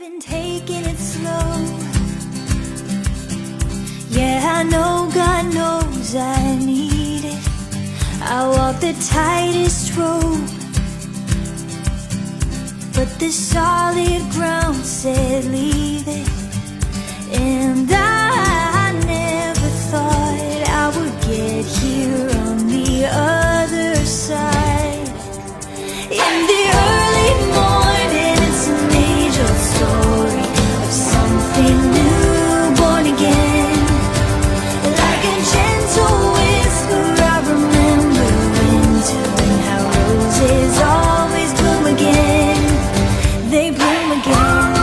I've been taking it slow. Yeah, I know God knows I need it. I walk the tightest road, but the solid ground said leave it. And I never thought I would get here on the other side. In the early morning, it's an age-old story of something new, born again. Like a gentle whisper, I remember winter and how roses always bloom again. They bloom again.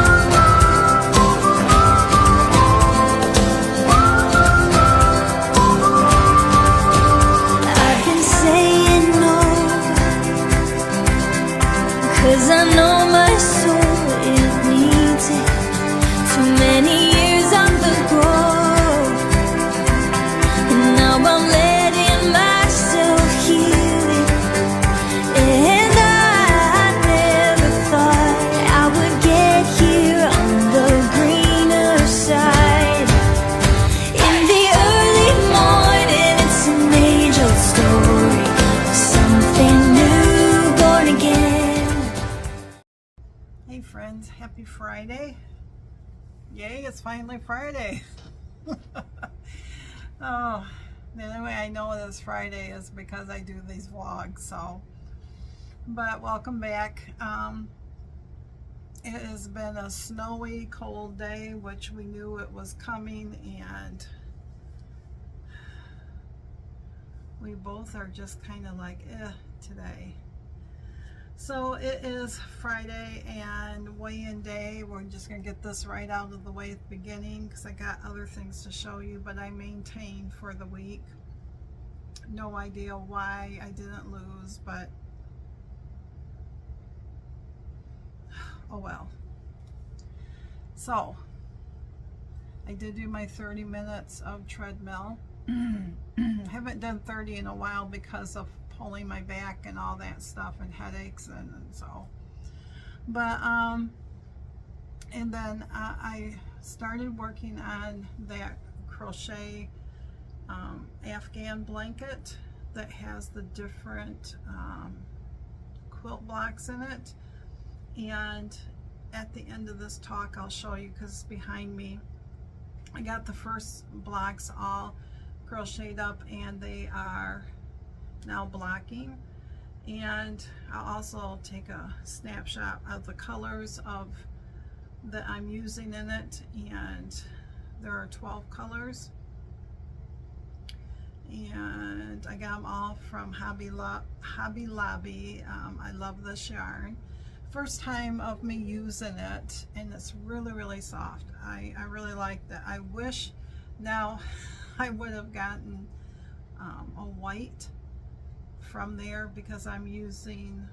I've been saying no, 'cause I know my soul, it needs it. Too many years on the go, and now I'm letting myself heal it. And I never thought I would get here on the greener side. In the early morning, it's an age-old story of something new, born again. Hey friends, happy Friday. Yay, it's finally Friday. Oh, the only way I know it is Friday is because I do these vlogs, so. But welcome back. It has been a snowy, cold day, which we knew it was coming, and we both are just kind of like, today. So it is Friday and weigh-in day. We're just going to get this right out of the way at the beginning because I got other things to show you, but I maintained for the week. No idea why I didn't lose, but oh well. So I did do my 30 minutes of treadmill. Haven't done 30 in a while because of pulling my back and all that stuff and headaches and so. But and then I started working on that crochet Afghan blanket that has the different quilt blocks in it. And at the end of this talk I'll show you, because it's behind me. I got the first blocks all crocheted up and they are now blocking, and I'll also take a snapshot of the colors of that I'm using in it, and there are 12 colors, and I got them all from Hobby Lobby. I love this yarn. First time of me using it, and it's really soft. I really like that. I wish now I would have gotten a white from there, because I'm using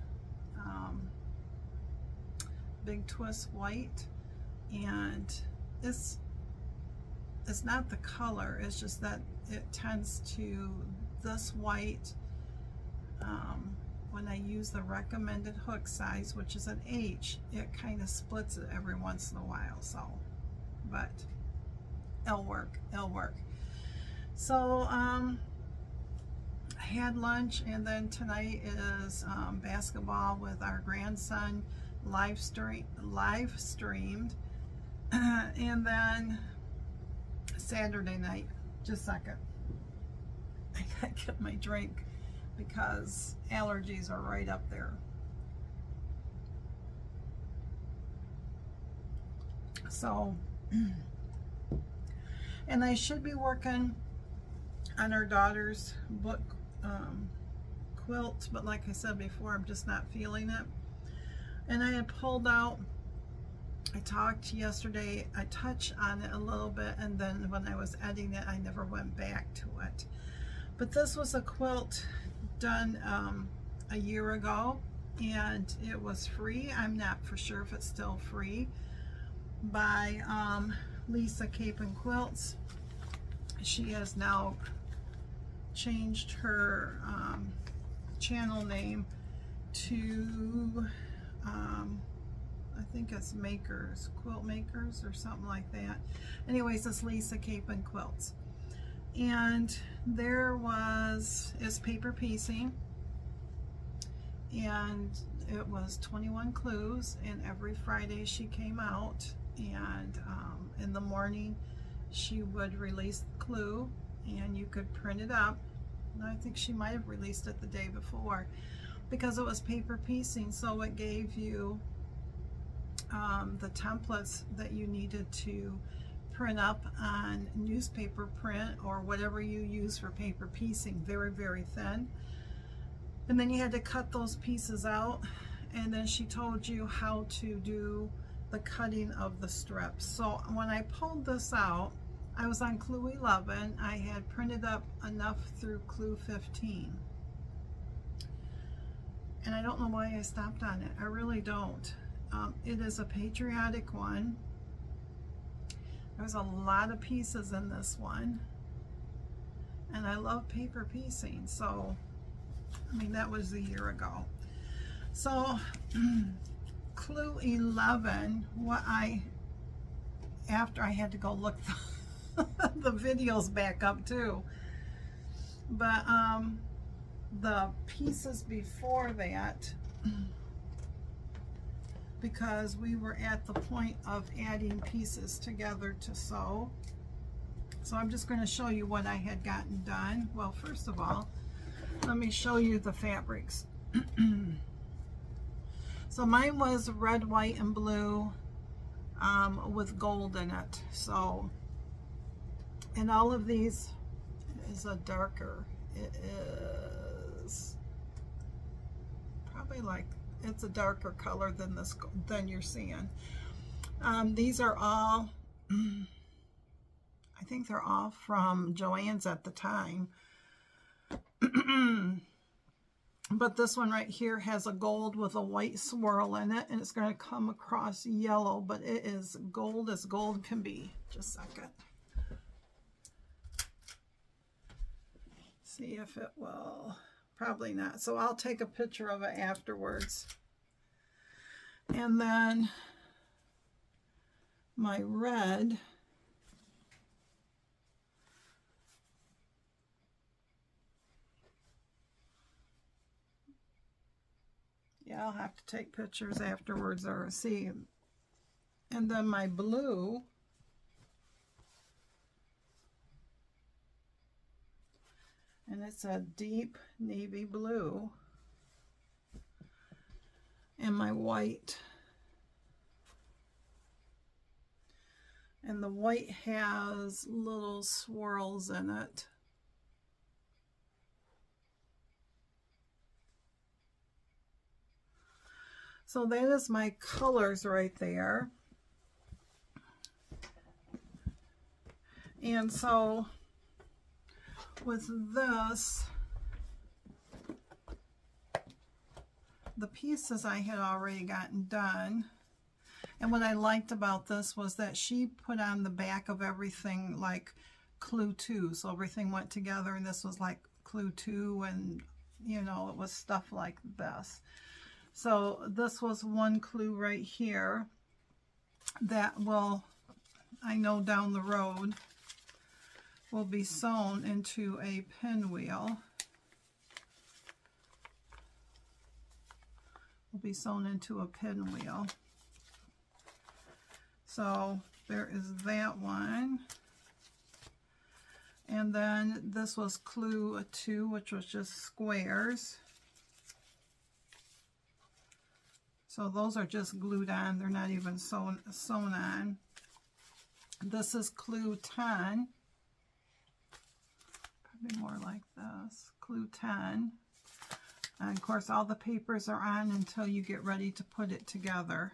Big Twist white, and it's not the color, it's just that it tends to, this white, when I use the recommended hook size, which is an H, it kind of splits it every once in a while. So, but it'll work. So I had lunch, and then tonight is basketball with our grandson, live streamed, and then Saturday night, just a second, I gotta get my drink because allergies are right up there. So, and I should be working on our daughter's book quilt, but like I said before, I'm just not feeling it. And I had pulled out, I talked yesterday, I touched on it a little bit, and then when I was editing it, I never went back to it. But this was a quilt done a year ago, and it was free. I'm not for sure if it's still free, by Lisa Cape and Quilts. She has now changed her channel name to I think it's Makers, Quilt Makers or something like that. Anyways, it's Lisa Cape and Quilts. And there is paper piecing, and it was 21 clues, and every Friday she came out, and in the morning she would release the clue and you could print it up. And I think she might have released it the day before because it was paper piecing, so it gave you the templates that you needed to print up on newspaper print or whatever you use for paper piecing, very, very thin. And then you had to cut those pieces out, and then she told you how to do the cutting of the strips. So when I pulled this out, I was on clue 11. I had printed up enough through clue 15. And I don't know why I stopped on it. I really don't. It is a patriotic one. There's a lot of pieces in this one. And I love paper piecing. So, I mean, that was a year ago. So, clue 11, after I had to go look the videos back up too. But, the pieces before that, because we were at the point of adding pieces together to sew. So I'm just going to show you what I had gotten done. Well, first of all, let me show you the fabrics. So mine was red, white, and blue with gold in it. So, and all of these is a darker. It is probably like, it's a darker color than this, than you're seeing. These are all, I think they're all from Joann's at the time. But this one right here has a gold with a white swirl in it, and it's going to come across yellow, but it is gold as gold can be. Just a second. See if it will. Probably not. So I'll take a picture of it afterwards. And then my red, yeah, I'll have to take pictures afterwards or see. And then my blue, and it's a deep navy blue. And my white. And the white has little swirls in it. So that is my colors right there. And so with this, the pieces I had already gotten done. And what I liked about this was that she put on the back of everything like clue 2. So everything went together, and this was like clue 2, and you know, it was stuff like this. So this was one clue right here that will, I know down the road, will be sewn into a pinwheel. Will be sewn into a pinwheel. So there is that one. And then this was clue 2, which was just squares. So those are just glued on. They're not even sewn on. This is clue 10. Probably more like this. Clue 10. And of course, all the papers are on until you get ready to put it together.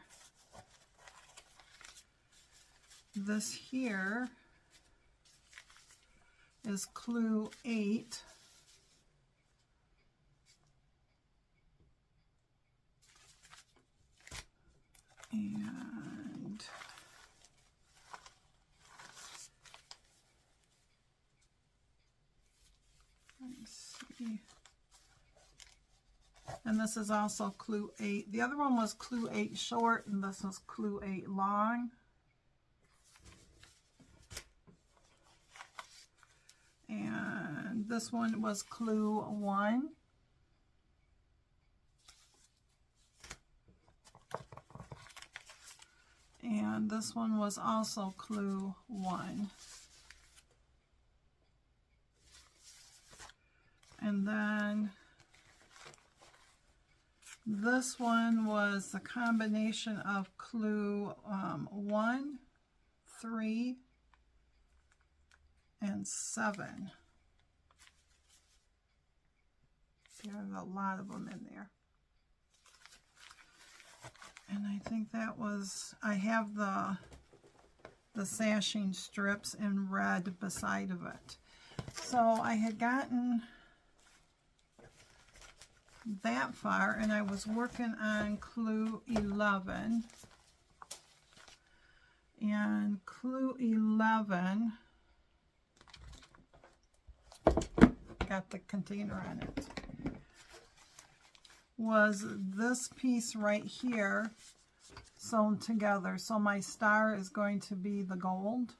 This here is clue 8. And let's see. And this is also clue 8. The other one was clue 8 short, and this was clue 8 long. And this one was clue 1. And this one was also clue 1. And then this one was the combination of clue 1, 3, and 7. There's a lot of them in there. And I think that was, I have the sashing strips in red beside of it. So I had gotten that far, and I was working on clue 11. And clue 11 got the container on it, was this piece right here sewn together. So my star is going to be the gold.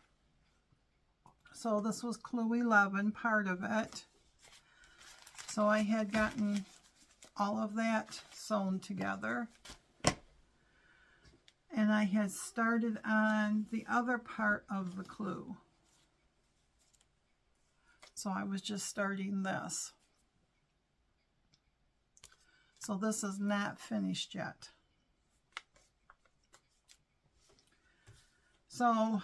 So this was clue 11, part of it. So I had gotten all of that sewn together. And I had started on the other part of the clue. So I was just starting this. So this is not finished yet. So,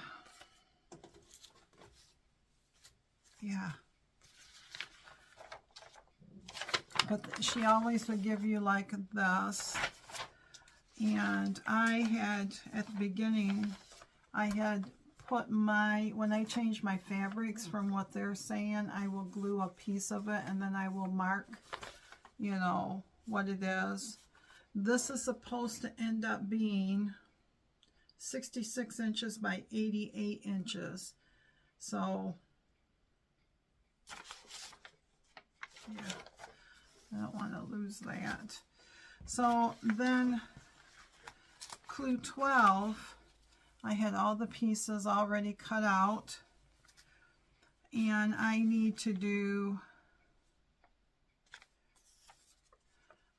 yeah. But she always would give you like this. And I had, at the beginning, I had put my, when I change my fabrics from what they're saying, I will glue a piece of it and then I will mark, you know, what it is. This is supposed to end up being 66 inches by 88 inches. So, yeah, I don't want to lose that. So then clue 12, I had all the pieces already cut out, and I need to do,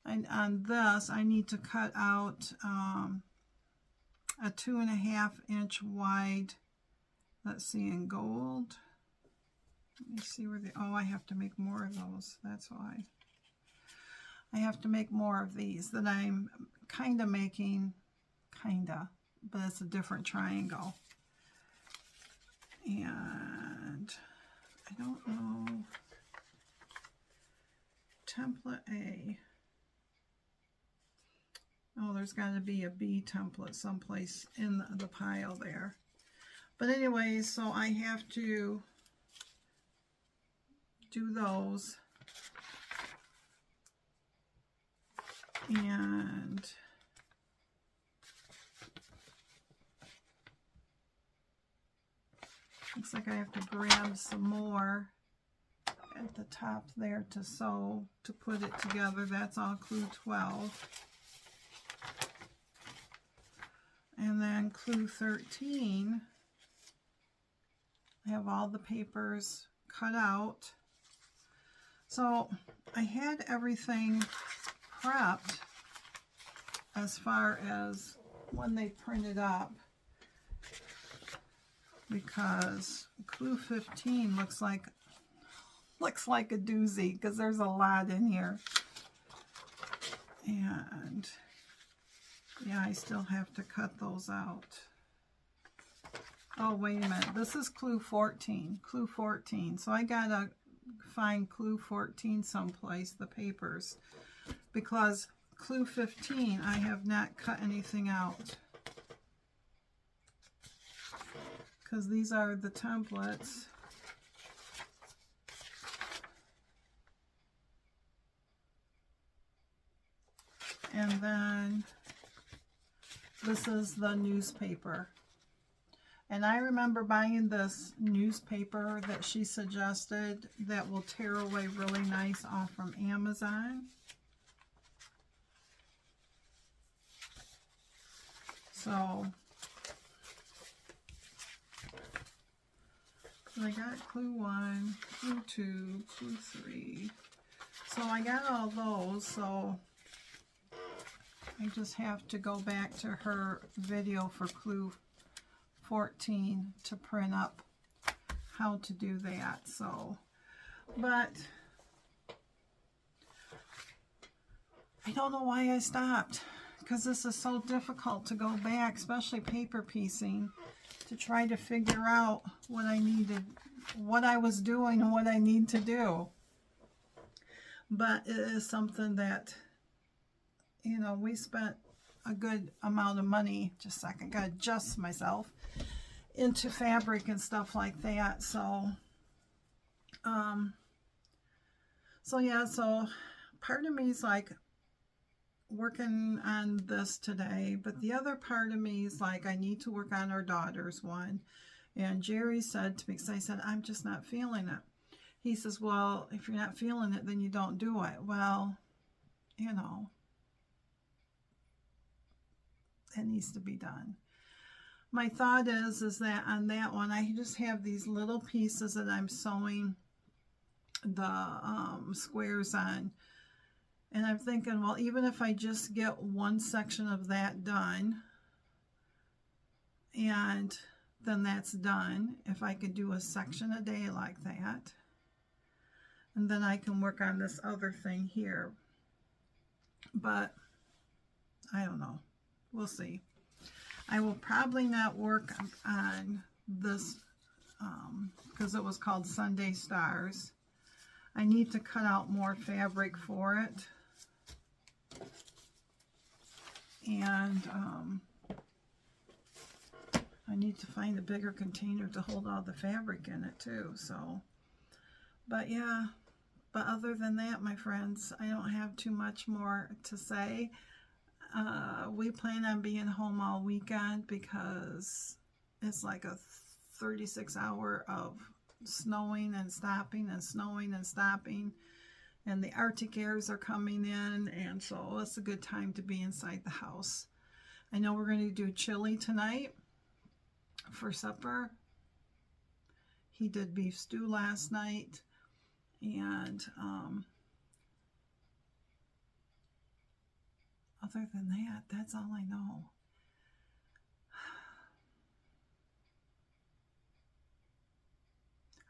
and on this I need to cut out a 2.5 inch wide, let's see, in gold. Let me see where the, oh, I have to make more of those, that's why. I have to make more of these that I'm kind of making, but it's a different triangle. And I don't know, template A. Oh, there's got to be a B template someplace in the pile there. But anyways, so I have to do those. And looks like I have to grab some more at the top there to sew, to put it together. That's all clue 12. And then clue 13, I have all the papers cut out. So I had everything prepped as far as when they printed up, because clue 15 looks like a doozy because there's a lot in here. And yeah, I still have to cut those out. Oh, wait a minute. This is clue 14. Clue 14. So I gotta find clue 14 someplace, the papers, because clue 15, I have not cut anything out. Because these are the templates. And then this is the newspaper. And I remember buying this newspaper that she suggested that will tear away really nice off from Amazon. So I got clue 1, clue 2, clue 3. So I got all those, so I just have to go back to her video for clue 14 to print up how to do that. So, but I don't know why I stopped, because this is so difficult to go back, especially paper piecing, to try to figure out what I needed, what I was doing and what I need to do. But it is something that, you know, we spent a good amount of money, just a second, gotta adjust myself, into fabric and stuff like that. So, yeah, so part of me is like working on this today, but the other part of me is like, I need to work on our daughter's one. And Jerry said to me, because I said, I'm just not feeling it. He says, well, if you're not feeling it, then you don't do it. Well, you know, it needs to be done. My thought is that on that one, I just have these little pieces that I'm sewing the squares on. And I'm thinking, well, even if I just get one section of that done, and then that's done, if I could do a section a day like that, and then I can work on this other thing here. But I don't know. We'll see. I will probably not work on this because it was called Sunday Stars. I need to cut out more fabric for it. And I need to find a bigger container to hold all the fabric in it too. So, but yeah, but other than that, my friends, I don't have too much more to say. We plan on being home all weekend because it's like a 36-hour of snowing and stopping and snowing and stopping, and the Arctic airs are coming in, and so it's a good time to be inside the house. I know we're going to do chili tonight for supper. He did beef stew last night, and other than that, that's all I know.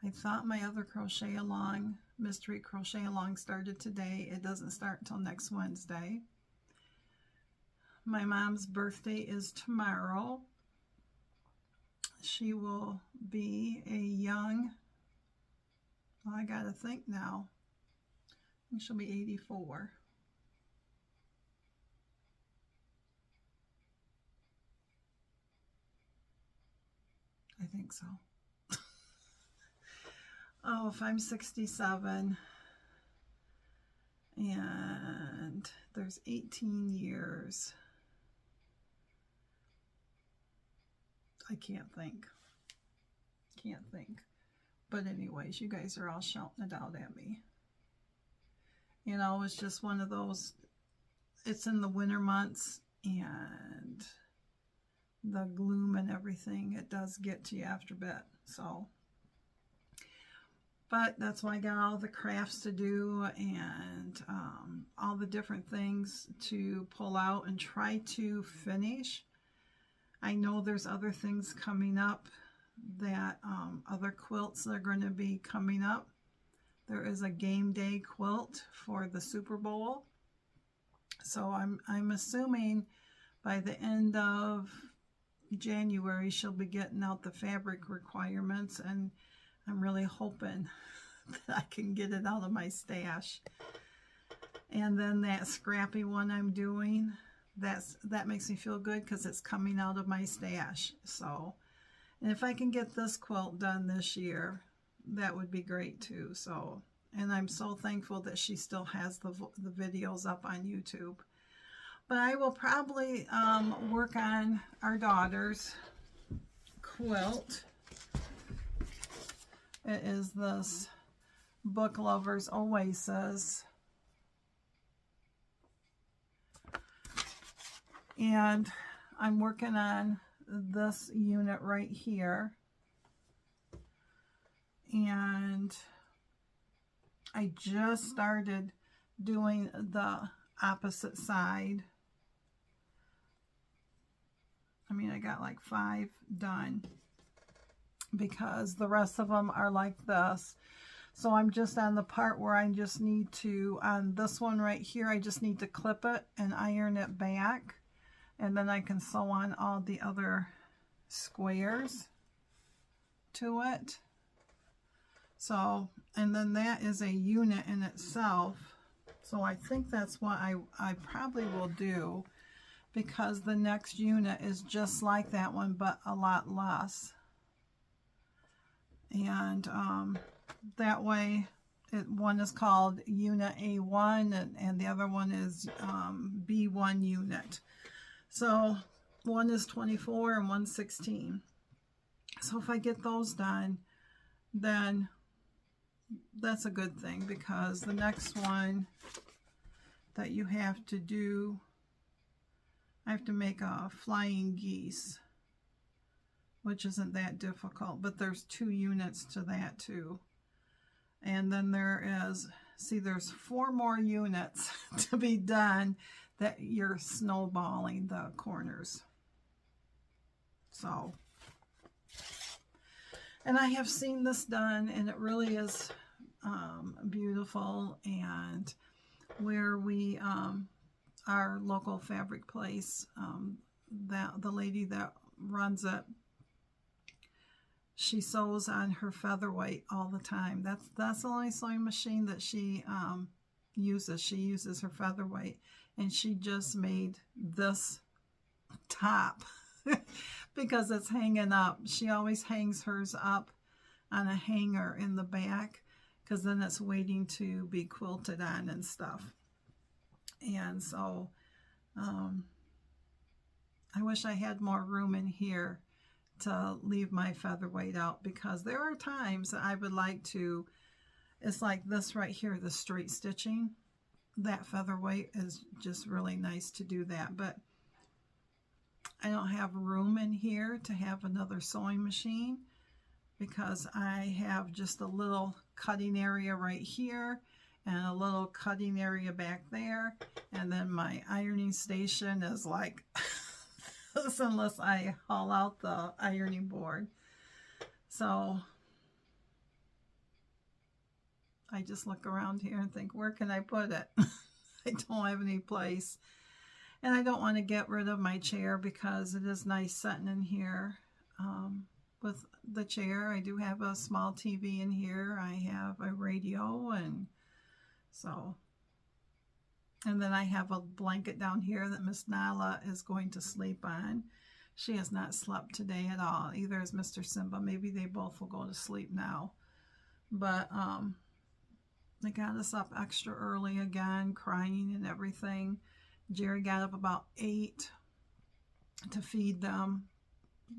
I thought my other crochet along, mystery crochet along, started today. It doesn't start until next Wednesday. My mom's birthday is tomorrow. She will be a young, well, I gotta think now. I think she'll be 84. I think so. Oh, if I'm 67 and there's 18 years, I can't think. But anyways, you guys are all shouting it out at me. You know, it's just one of those, it's in the winter months, and the gloom and everything, it does get to you after a bit. So, but that's why I got all the crafts to do, and all the different things to pull out and try to finish. I know there's other things coming up, that other quilts that are going to be coming up. There is a game day quilt for the Super Bowl. So I'm assuming by the end of January she'll be getting out the fabric requirements, and I'm really hoping that I can get it out of my stash. And then that scrappy one I'm doing, that makes me feel good because it's coming out of my stash. So, and if I can get this quilt done this year, that would be great too. So, and I'm so thankful that she still has the videos up on YouTube. But I will probably work on our daughter's quilt. It is this Book Lovers Oasis. And I'm working on this unit right here, and I just started doing the opposite side. I mean, I got like 5 done because the rest of them are like this. So I'm just on the part where I just need to, on this one right here, I just need to clip it and iron it back. And then I can sew on all the other squares to it. So, and then that is a unit in itself. So I think that's what I probably will do, because the next unit is just like that one, but a lot less. And that way, one is called Unit A1, and the other one is B1 unit. So one is 24 and one's 16. So if I get those done, then that's a good thing, because the next one that you have to do, I have to make a flying geese, which isn't that difficult, but there's 2 units to that too. And then there is, see, there's 4 more units to be done that you're snowballing the corners. So, and I have seen this done, and it really is beautiful. And where we, our local fabric place, that the lady that runs it, she sews on her featherweight all the time. That's the only sewing machine that she uses. She uses her featherweight, and she just made this top because it's hanging up. She always hangs hers up on a hanger in the back, because then it's waiting to be quilted on and stuff. And so I wish I had more room in here to leave my featherweight out, because there are times that I would like to, it's like this right here, the straight stitching, that featherweight is just really nice to do that, but I don't have room in here to have another sewing machine, because I have just a little cutting area right here and a little cutting area back there, and then my ironing station is like unless I haul out the ironing board. So I just look around here and think, where can I put it? I don't have any place. And I don't want to get rid of my chair, because it is nice sitting in here with the chair. I do have a small TV in here. I have a radio, and so, and then I have a blanket down here that Miss Nala is going to sleep on. She has not slept today at all. Either is Mr. Simba. Maybe they both will go to sleep now. But they got us up extra early again, crying and everything. Jerry got up about 8 to feed them.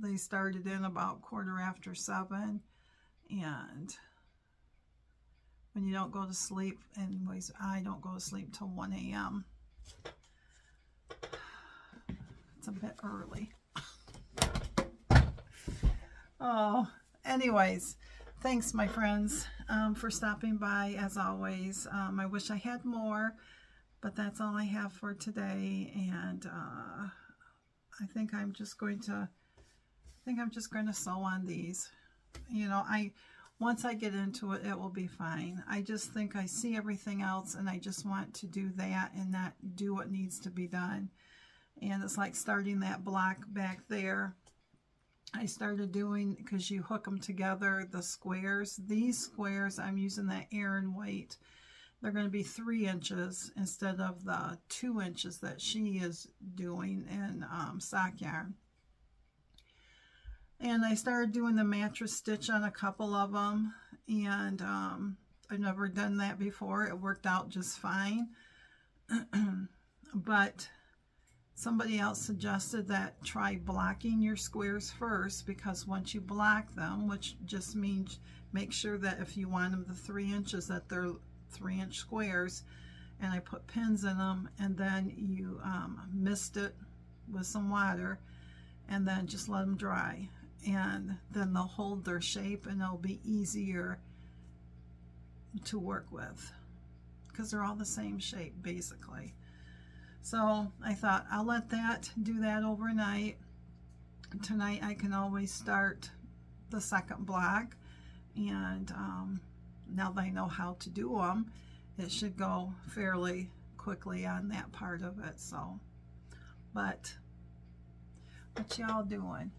They started in about 7:15. And when you don't go to sleep, anyways, I don't go to sleep till 1 a.m. It's a bit early. Oh, anyways, thanks, my friends, for stopping by, as always. I wish I had more, but that's all I have for today. And I think I'm just going to sew on these. You know, once I get into it, it will be fine. I just think I see everything else, and I just want to do that and not do what needs to be done. And it's like starting that block back there. I started doing, because you hook them together, the squares. These squares, I'm using that Aran weight. They're going to be 3 inches instead of the 2 inches that she is doing in sock yarn. And I started doing the mattress stitch on a couple of them, and I've never done that before. It worked out just fine. But somebody else suggested that try blocking your squares first, because once you block them, which just means make sure that if you want them the 3 inches, that they're 3-inch squares, and I put pins in them, and then you mist it with some water, and then just let them dry, and then they'll hold their shape and it'll be easier to work with because they're all the same shape basically. So I thought I'll let that do that overnight. Tonight I can always start the second block, and now that I know how to do them, it should go fairly quickly on that part of it. So, but what y'all doing?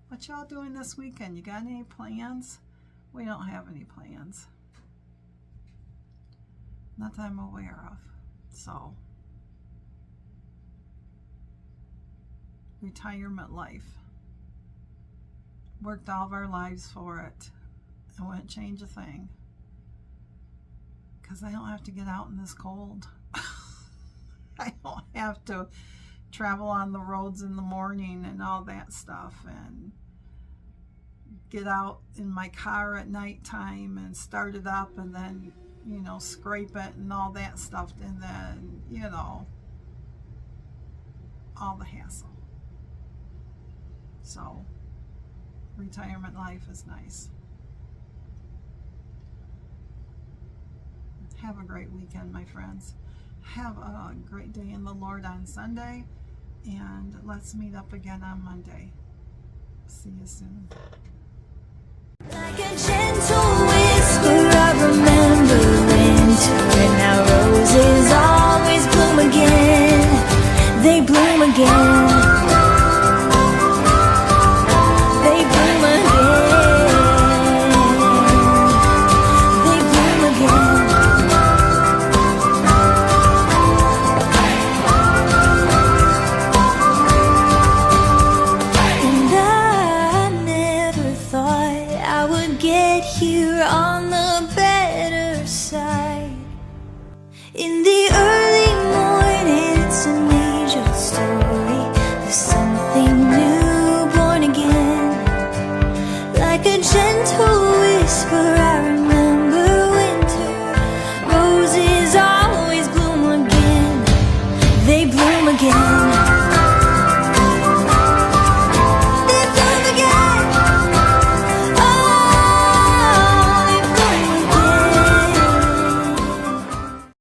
What y'all doing this weekend? You got any plans? We don't have any plans. Not that I'm aware of. So, retirement life. Worked all of our lives for it. I wouldn't change a thing. Because I don't have to get out in this cold. I don't have to travel on the roads in the morning and all that stuff, and get out in my car at nighttime and start it up and then, you know, scrape it and all that stuff, and then, you know, all the hassle. So retirement life is nice. Have a great weekend, my friends. Have a great day in the Lord on Sunday, and let's meet up again on Monday. See you soon. Like a gentle whisper, I remember winter, and now roses always bloom again. They bloom again. They bloom again. They bloom again. And I never thought I would get here on